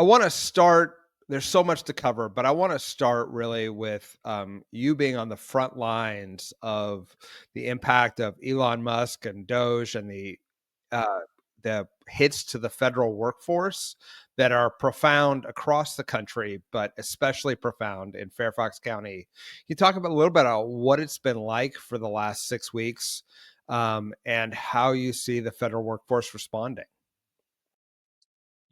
I want to start. There's so much to cover, but I want to start really with you being on the front lines of the impact of Elon Musk and DOGE and uh, the hits to the federal workforce that are profound across the country, but especially profound in Fairfax County. Can you talk about a little bit about what it's been like for the last 6 weeks, and how you see the federal workforce responding?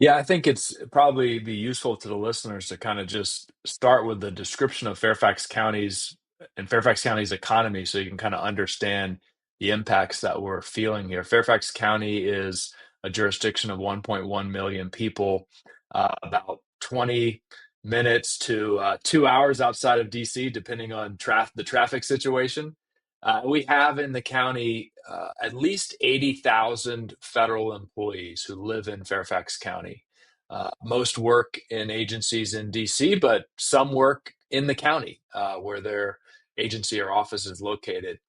Yeah, I think it's probably be useful to the listeners to kind of just start with the description of Fairfax County's economy so you can kind of understand the impacts that we're feeling here. Fairfax County is a jurisdiction of 1.1 million people, about 20 minutes to 2 hours outside of DC, depending on the traffic situation. We have in the county at least 80,000 federal employees who live in Fairfax County. Most work in agencies in DC, but some work in the county where their agency or office is located.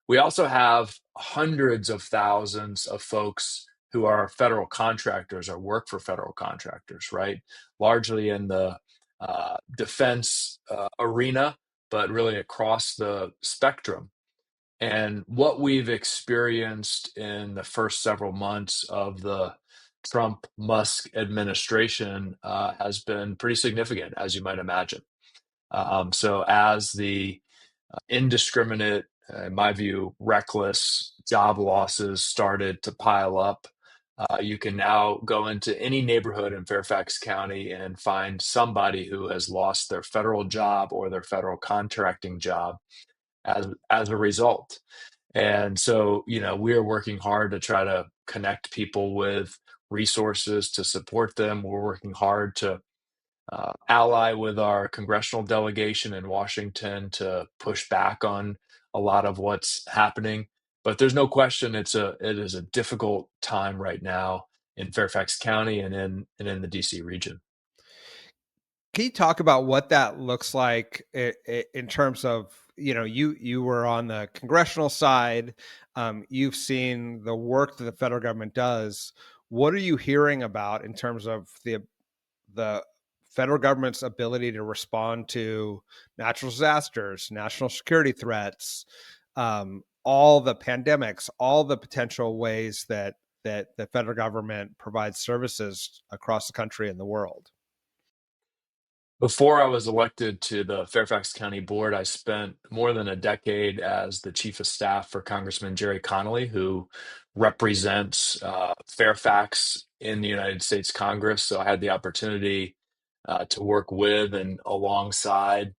We also have hundreds of thousands of folks who are federal contractors or work for federal contractors, right? Largely in the defense arena, but really across the spectrum. And what we've experienced in the first several months of the Trump Musk administration has been pretty significant, as you might imagine. So, as the indiscriminate, in my view, reckless job losses started to pile up, you can now go into any neighborhood in Fairfax County and find somebody who has lost their federal job or their federal contracting job as a result. And so, we are working hard to try to connect people with resources to support them. We're working hard to ally with our congressional delegation in Washington to push back on a lot of what's happening. But there's no question it is a difficult time right now in Fairfax County and in the DC region. Can you talk about what that looks like in terms of, you were on the congressional side, you've seen the work that the federal government does. What are you hearing about in terms of the federal government's ability to respond to natural disasters, national security threats, all the pandemics, all the potential ways that the federal government provides services across the country and the world? Before I was elected to the Fairfax County Board, I spent more than a decade as the chief of staff for Congressman Gerry Connolly, who represents Fairfax in the United States Congress. So I had the opportunity to work with and alongside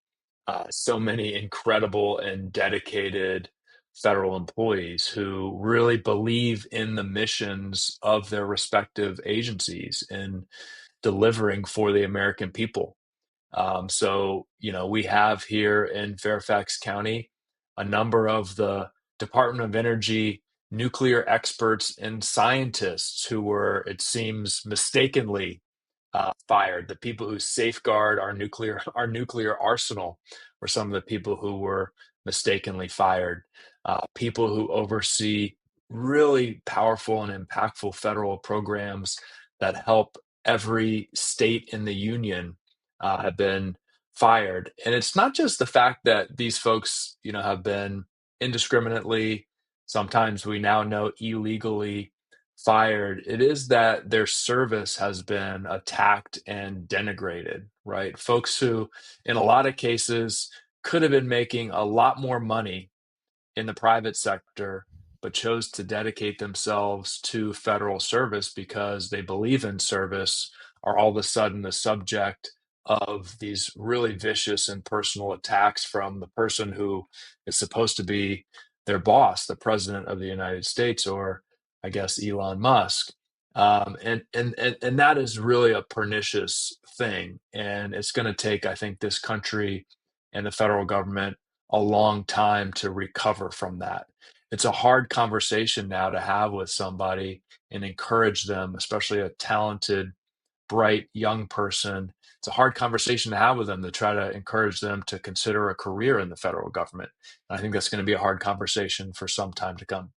so many incredible and dedicated federal employees who really believe in the missions of their respective agencies in delivering for the American people. So, we have here in Fairfax County a number of the Department of Energy nuclear experts and scientists who were, it seems, mistakenly fired. The people who safeguard our nuclear arsenal were some of the people who were mistakenly fired. People who oversee really powerful and impactful federal programs that help every state in the union have been fired. And it's not just the fact that these folks, have been indiscriminately, sometimes we now know illegally fired. It is that their service has been attacked and denigrated, right? Folks who, in a lot of cases, could have been making a lot more money in the private sector, but chose to dedicate themselves to federal service because they believe in service, are all of a sudden the subject of these really vicious and personal attacks from the person who is supposed to be their boss, the president of the United States, or I guess Elon Musk. And that is really a pernicious thing. And it's going to take, I think, this country and the federal government a long time to recover from that. It's a hard conversation now to have with somebody and encourage them, especially a talented, bright young person. It's a hard conversation to have with them to try to encourage them to consider a career in the federal government. And I think that's going to be a hard conversation for some time to come.